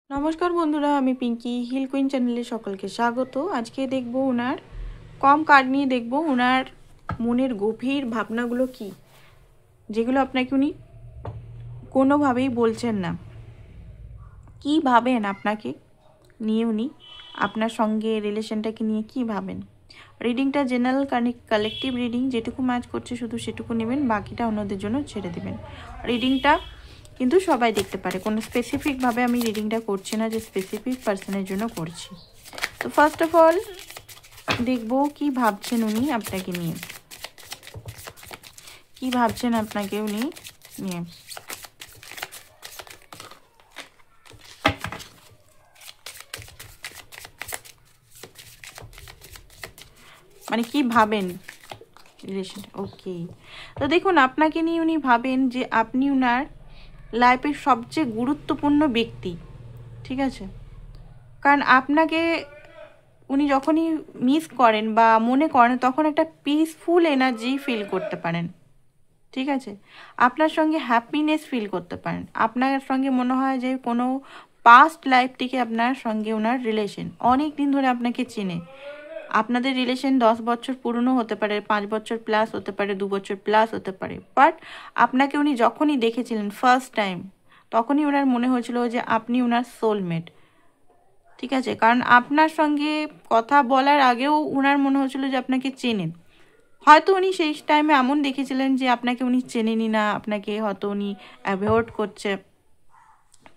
নমস্কার বন্ধুরা, আমি পিঙ্কি হিল কুইন চ্যানেলে সকলকে স্বাগত। আজকে দেখব ওনার কম কার্ড নিয়ে দেখব ওনার মনের গভীর ভাবনাগুলো কি, যেগুলো আপনাকে উনি কোনোভাবেই বলছেন না। কি ভাবেন আপনাকে নিয়ে উনি, আপনার সঙ্গে রিলেশনটাকে নিয়ে কি ভাবেন। রিডিংটা জেনারেল কালেকটিভ রিডিং, যেটুকু ম্যাচ করছে শুধু সেটুকু নেবেন, বাকিটা অন্যদের জন্য ছেড়ে দেবেন। রিডিংটা কিন্তু সবাই দেখতে পারে, কোনো স্পেসিফিকভাবে আমি রিডিংটা করছি না যে স্পেসিফিক পার্সনের জন্য করছি। তো ফার্স্ট অফ অল দেখব কি ভাবছেন উনি আপনাকে নিয়ে, কি ভাবছেন আপনাকে উনি নিয়ে। মানে কি ভাবেন রিলেশন। ওকে, তো দেখুন আপনাকে নিয়ে উনি ভাবেন যে আপনি উনার লাইফের সবচেয়ে গুরুত্বপূর্ণ ব্যক্তি, ঠিক আছে। কারণ আপনাকে উনি যখনই মিস করেন বা মনে করেন তখন একটা পিসফুল এনার্জি ফিল করতে পারেন, ঠিক আছে। আপনার সঙ্গে হ্যাপিনেস ফিল করতে পারেন, আপনার সঙ্গে মনে হয় যে কোনো পাস্ট লাইফ থেকে আপনার সঙ্গে ওনার রিলেশন অনেক দিন ধরে আপনাকে চেনে। আপনাদের রিলেশন 10 বছর পুরনো হতে পারে, 5 বছর প্লাস হতে পারে, 2 বছর প্লাস হতে পারে, বাট আপনাকে উনি যখনই দেখেছিলেন ফার্স্ট টাইম তখনই ওনার মনে হয়েছিল যে আপনি ওনার সোলমেট, ঠিক আছে। কারণ আপনার সঙ্গে কথা বলার আগেও ওনার মনে হয়েছিল যে আপনাকে চেনেন। হয়তো উনি সেই টাইমে এমন দেখেছিলেন যে আপনাকে উনি চেনেনই না, আপনাকে হয়তো উনি অ্যাভয়েড করছে,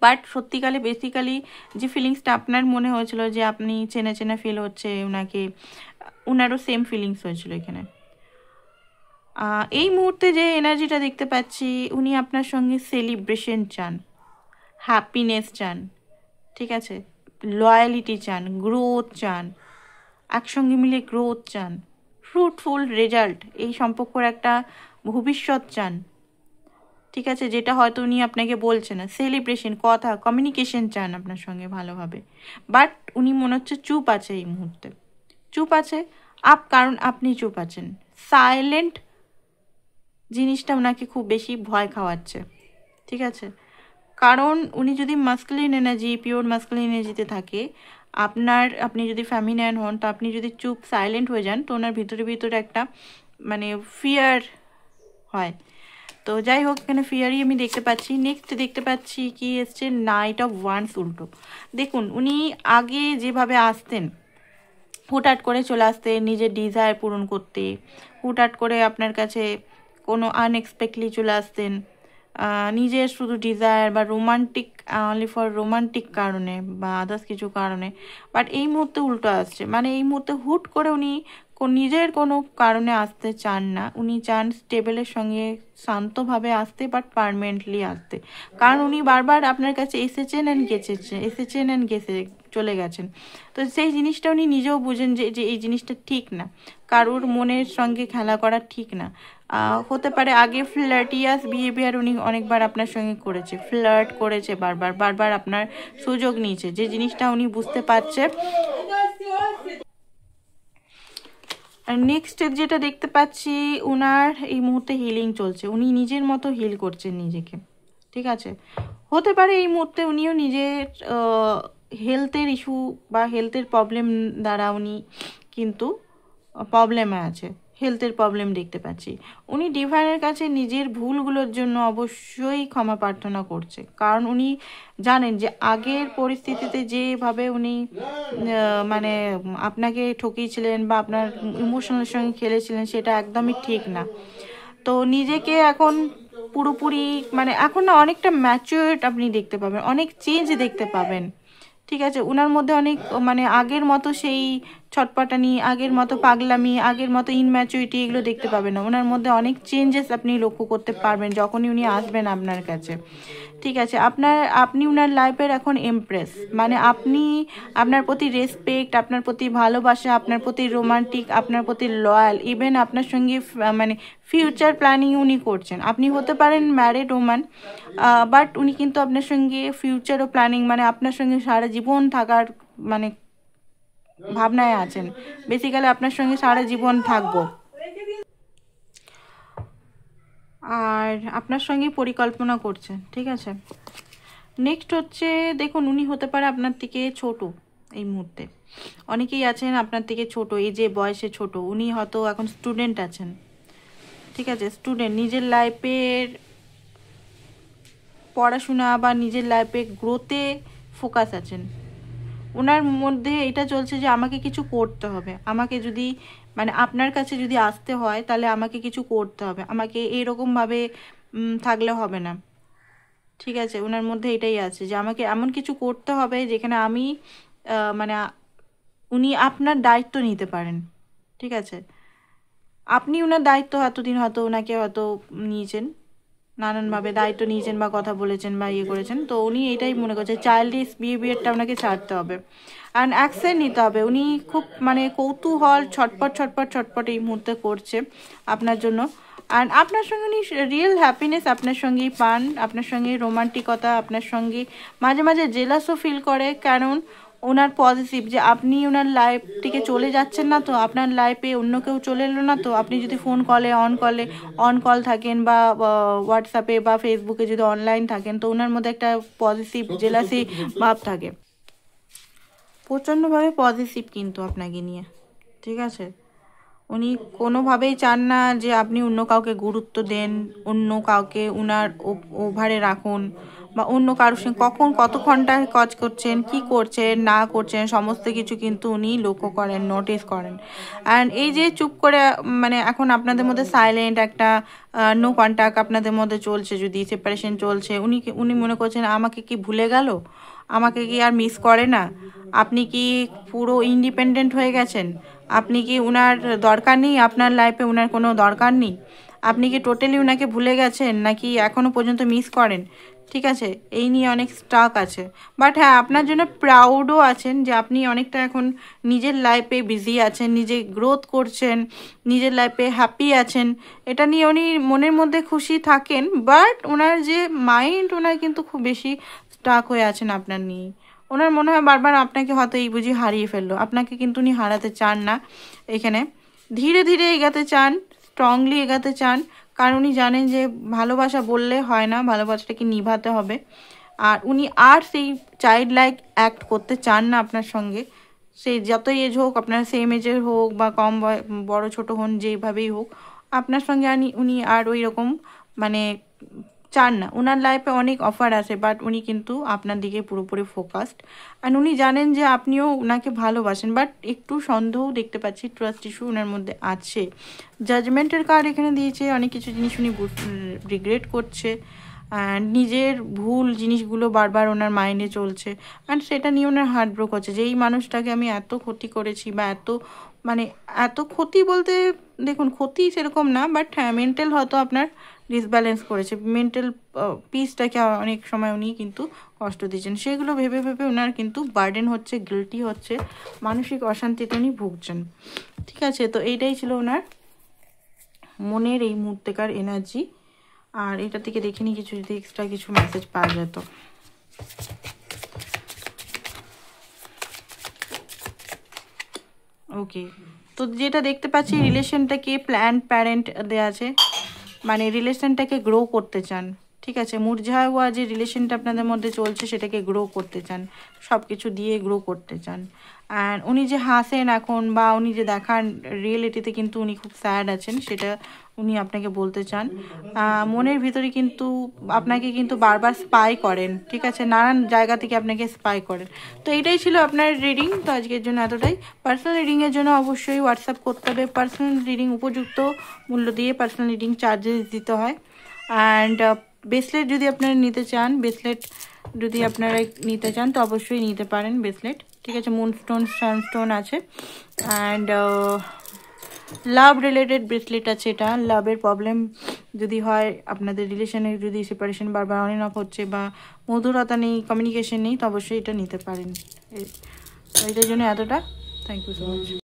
বাট সত্যিকালে বেসিক্যালি যে ফিলিংসটা আপনার মনে হয়েছিল যে আপনি চেনা চেনা ফিল হচ্ছে ওনাকে, ওনারও সেম ফিলিংস হয়েছিল এখানে। এই মুহূর্তে যে এনার্জিটা দেখতে পাচ্ছি, উনি আপনার সঙ্গে সেলিব্রেশন চান, হ্যাপিনেস চান, ঠিক আছে, লয়ালিটি চান, গ্রোথ চান, একসঙ্গে মিলে গ্রোথ চান, ফ্রুটফুল রেজাল্ট, এই সম্পর্কের একটা ভবিষ্যৎ চান, ঠিক আছে। যেটা হয়তো উনি আপনাকে বলছে না, সেলিব্রেশন, কথা, কমিউনিকেশন চান আপনার সঙ্গে ভালোভাবে, বাট উনি মনে হচ্ছে চুপ আছে এই মুহূর্তে, চুপ আছে কারণ আপনি চুপ আছেন। সাইলেন্ট জিনিসটা ওনাকে খুব বেশি ভয় খাওয়াচ্ছে, ঠিক আছে। কারণ উনি যদি মাস্কুলিন এনার্জি, পিওর মাস্কুলিন এনার্জিতে থাকে, আপনি যদি ফেমিনাইন হন, তো আপনি যদি চুপ সাইলেন্ট হয়ে যান তো ওনার ভিতরে ভিতরে একটা মানে ফিয়ার হয়। তো যাই হোক, এখানে ফিয়ারই আমি দেখতে পাচ্ছি। নেক্সট দেখতে পাচ্ছি কি এসছে, নাইট অফ ওয়ান্স উল্টো। দেখুন উনি আগে যেভাবে আসতেন, হুটহাট করে চলে আসতেন নিজের ডিজায়ার পূরণ করতে, হুটহাট করে আপনার কাছে কোনো আনএক্সপেক্টলি চলে আসতেন নিজের শুধু ডিজায়ার বা রোমান্টিক, অনলি ফর রোমান্টিক কারণে বা আদার্স কিছু কারণে, বাট এই মুহূর্তে উল্টো আসছে। মানে এই মুহূর্তে হুট করে উনি নিজের কোনো কারণে আসতে চান না, উনি চান স্টেবলের সঙ্গে শান্তভাবে আসতে, বাট পারমানেন্টলি আসতে। কারণ উনি বারবার আপনার কাছে এসেছেন অ্যান্ড গেছে চলে গেছেন। তো সেই জিনিসটা উনি নিজেও বুঝেন যে এই জিনিসটা ঠিক না, কারোর মনের সঙ্গে খেলা করা ঠিক না। হতে পারে আগে ফ্লার্টিয়াস বিহেভিয়ার উনি অনেকবার আপনার সঙ্গে করেছে, ফ্লার্ট করেছে, বারবার বারবার আপনার সুযোগ নিয়েছে, যে জিনিসটা উনি বুঝতে পারছে। আর নেক্সট যেটা দেখতে পাচ্ছি, উনার এই মুহূর্তে হিলিং চলছে, উনি নিজের মতো হিল করছেন নিজেকে, ঠিক আছে। হতে পারে এই মুহূর্তে উনিও নিজের হেলথের ইস্যু বা হেলথের প্রবলেম দ্বারা উনি কিন্তু প্রবলেমে আছে, হেলথের প্রবলেম দেখতে পাচ্ছি। উনি ডিভাইনের কাছে নিজের ভুলগুলোর জন্য অবশ্যই ক্ষমা প্রার্থনা করছে, কারণ উনি জানেন যে আগের পরিস্থিতিতে যেভাবে উনি মানে আপনাকে ঠকিয়েছিলেন বা আপনার ইমোশনের সঙ্গে খেলেছিলেন, সেটা একদমই ঠিক না। তো নিজেকে এখন পুরোপুরি মানে এখন না অনেকটা ম্যাচিউরড আপনি দেখতে পাবেন, অনেক চেঞ্জ দেখতে পাবেন, ঠিক আছে। ওনার মধ্যে অনেক মানে আগের মতো সেই ছটপটানি, আগের মতো পাগলামি, আগের মতো ইনম্যাচুরিটি এগুলো দেখতে পাবেন না। ওনার মধ্যে অনেক চেঞ্জেস আপনি লক্ষ্য করতে পারবেন যখনই উনি আসবেন আপনার কাছে, ঠিক আছে। আপনি ওনার লাইফের এখন এমপ্রেস, মানে আপনি আপনার প্রতি রেসপেক্ট, আপনার প্রতি ভালোবাসা, আপনার প্রতি রোমান্টিক, আপনার প্রতি লয়াল, ইভেন আপনার সঙ্গে মানে ফিউচার প্ল্যানিং উনি করছেন। আপনি হতে পারেন ম্যারিড ওম্যান, বাট উনি কিন্তু আপনার সঙ্গে ফিউচারও প্ল্যানিং, মানে আপনার সঙ্গে সারা জীবন থাকার মানে ভাবনায় আছেন। বেসিক্যালি আপনার সঙ্গে সারা জীবন থাকবো, আর আপনার সঙ্গে পরিকল্পনা করছেন, ঠিক আছে। নেক্সট হচ্ছে দেখুন, উনি হতে পারে আপনার থেকে ছোট এই মুহূর্তে। অনেকেই আছেন আপনার থেকে ছোট, এই যে বয়সে ছোট, উনি হয়তো এখন স্টুডেন্ট আছেন, ঠিক আছে, স্টুডেন্ট, নিজের লাইফের পড়াশোনা বা নিজের লাইফে গ্রোথে ফোকাস আছেন। ওনার মধ্যে এটা চলছে যে আমাকে কিছু করতে হবে, আমাকে যদি মানে আপনার কাছে যদি আসতে হয় তাহলে আমাকে কিছু করতে হবে, আমাকে এইরকমভাবে থাকলে হবে না, ঠিক আছে। ওনার মধ্যে এটাই আছে যে আমাকে এমন কিছু করতে হবে যেখানে আমি মানে উনি আপনার দায়িত্ব নিতে পারেন, ঠিক আছে। আপনি ওনার দায়িত্ব এতদিন হয়তো ওনাকে হয়তো নিয়েছেন, নানানভাবে দায়িত্ব নিয়েছেন বা কথা বলেছেন বা ইয়ে করেছেন, তো উনি এটাই মনে করছে চাইল্ডিশ বিহেভিয়ারটা ওনাকে ছাড়তে হবে অ্যান্ড অ্যাকশন নিতে হবে। উনি খুব মানে কৌতূহল, ছটপট ছটপট ছটপট এই মুহূর্তে করছে আপনার জন্য। অ্যান্ড আপনার সঙ্গে উনি রিয়েল হ্যাপিনেস আপনার সঙ্গেই পান, আপনার সঙ্গে রোমান্টিকতা, আপনার সঙ্গে মাঝে মাঝে জেলাসও ফিল করে, কারণ ওনার পজিটিভ যে আপনি ওনার লাইফ থেকে চলে যাচ্ছেন না, তো আপনার লাইফে অন্য কেউ চলে এলো না, তো আপনি যদি ফোন কলে অন কল থাকেন বা হোয়াটসঅ্যাপে বা ফেসবুকে যদি অনলাইন থাকেন, তো ওনার মধ্যে একটা পজিটিভ জেলাসি ভাব থাকে, প্রচণ্ডভাবে পজিটিভ কিন্তু আপনাকে নিয়ে, ঠিক আছে। উনি কোনোভাবেই চান না যে আপনি অন্য কাউকে গুরুত্ব দেন, অন্য কাউকে উনার ওভারে রাখুন, বা অন্য কারোর সঙ্গে কখন কত ঘন্টা কাজ করছেন, কি করছেন না করছেন, সমস্ত কিছু কিন্তু উনি লক্ষ্য করেন, নোটিস করেন। অ্যান্ড এই যে চুপ করে মানে এখন আপনাদের মধ্যে সাইলেন্ট একটা নো কন্ট্যাক্ট আপনাদের মধ্যে চলছে, যদি সেপারেশন চলছে, উনি মনে করছেন আমাকে কি ভুলে গেল, আমাকে কি আর মিস করে না, আপনি কি পুরো ইন্ডিপেন্ডেন্ট হয়ে গেছেন, আপনি কি উনার দরকার নেই, আপনার লাইফে উনার কোনো দরকার নেই, আপনি কি টোটালি উনাকে ভুলে গেছেন নাকি এখনও পর্যন্ত মিস করেন, ঠিক আছে। এই নিয়ে অনেক স্টাক আছে, বাট হ্যাঁ আপনার জন্য প্রাউডও আছেন যে আপনি অনেকটা এখন নিজের লাইফে বিজি আছেন, নিজে গ্রোথ করছেন, নিজের লাইফে হ্যাপি আছেন, এটা নিয়ে উনি মনের মধ্যে খুশি থাকেন। বাট ওনার যে মাইন্ড, ওনার কিন্তু খুব বেশি স্টাক হয়ে আছেন আপনার নিয়ে। ওনার মনে হয় বারবার আপনাকে হয়তো এই বুঝি হারিয়ে ফেললো, আপনাকে কিন্তু উনি হারাতে চান না, এখানে ধীরে ধীরে এগাতে চান, স্ট্রংলি এগাতে চান, কারণ উনি জানেন যে ভালোবাসা বললে হয় না, ভালোবাসাটাকে নিভাতে হবে। আর উনি আর সেই চাইল্ড লাইক অ্যাক্ট করতে চান না আপনার সঙ্গে, সেই যতই এজ হোক, আপনার সেম এজের হোক বা কম বড় ছোট হন, যেভাবেই হোক, আপনার সঙ্গে উনি আর ওই রকম মানে চান না। ওনার লাইফে অনেক অফার আছে, বাট উনি কিন্তু আপনার দিকে পুরোপুরি ফোকাসড। অ্যান্ড উনি জানেন যে আপনিও ওনাকে ভালোবাসেন, বাট একটু সন্দেহ দেখতে পাচ্ছি, ট্রাস্ট ইস্যু ওনার মধ্যে আছে। জাজমেন্টের কার্ড এখানে দিয়েছে, অনেক কিছু জিনিস উনি রিগ্রেট করছে, অ্যান্ড নিজের ভুল জিনিসগুলো বারবার ওনার মাইন্ডে চলছে, অ্যান্ড সেটা নিয়ে ওনার হার্ট ব্রোক হচ্ছে যে এই মানুষটাকে আমি এত ক্ষতি করেছি, বা মানে এত ক্ষতি বলতে দেখুন ক্ষতি সেরকম না, বাট হ্যাঁ মেন্টাল হয়তো আপনার ডিসব্যালেন্স করেছে, মেন্টাল পিসটাকে অনেক সময় উনি কিন্তু কষ্ট দিচ্ছেন, সেগুলো ভেবে ভেবে ওনার কিন্তু বার্ডেন হচ্ছে, গিল্টি হচ্ছে, মানসিক অশান্তিতে উনি ভুগছেন, ঠিক আছে। তো এইটাই ছিল ওনার মনের এই মুহূর্তেকার এনার্জি। আর এটা থেকে দেখে নিই কিছু যদি এক্সট্রা কিছু মেসেজ পাওয়া যেত। ওকে, তো যেটা দেখতে পাচ্ছি রিলেশনটাকে প্ল্যান প্যারেন্ট দেওয়া আছে, মানে রিলেশনটাকে গ্রো করতে চান, ঠিক আছে। মুরঝা হওয়া যে রিলেশনটা আপনাদের মধ্যে চলছে সেটাকে গ্রো করতে চান, সব কিছু দিয়ে গ্রো করতে চান। অ্যান্ড উনি যে হাসেন এখন বা উনি যে দেখান, রিয়েলিটিতে কিন্তু উনি খুব স্যাড আছেন, সেটা উনি আপনাকে বলতে চান। মনের ভিতরে কিন্তু আপনাকে কিন্তু বারবার স্পাই করেন, ঠিক আছে, নানান জায়গা থেকে আপনাকে স্পাই করেন। তো এইটাই ছিল আপনার রিডিং, তো আজকের জন্য এতটাই। পার্সোনাল রিডিংয়ের জন্য অবশ্যই হোয়াটসঅ্যাপ করতে হবে, পার্সোনাল রিডিং উপযুক্ত মূল্য দিয়ে পার্সোনাল রিডিং চার্জেস দিতে হয়। অ্যান্ড ব্রেসলেট যদি আপনারা নিতে চান, তো অবশ্যই নিতে পারেন ব্রেসলেট, ঠিক আছে। মুনস্টোন, সানস্টোন আছে। অ্যান্ড লাভ রিলেটেড ব্রেসলেট আছে, এটা লাভের প্রবলেম যদি হয়, আপনাদের রিলেশনে যদি সেপারেশন বারবার অন অফ হচ্ছে বা মধুরতা নেই, কমিউনিকেশন নেই, তো অবশ্যই এটা নিতে পারেন। এটার জন্য এতটা, থ্যাংক ইউ সো মাচ।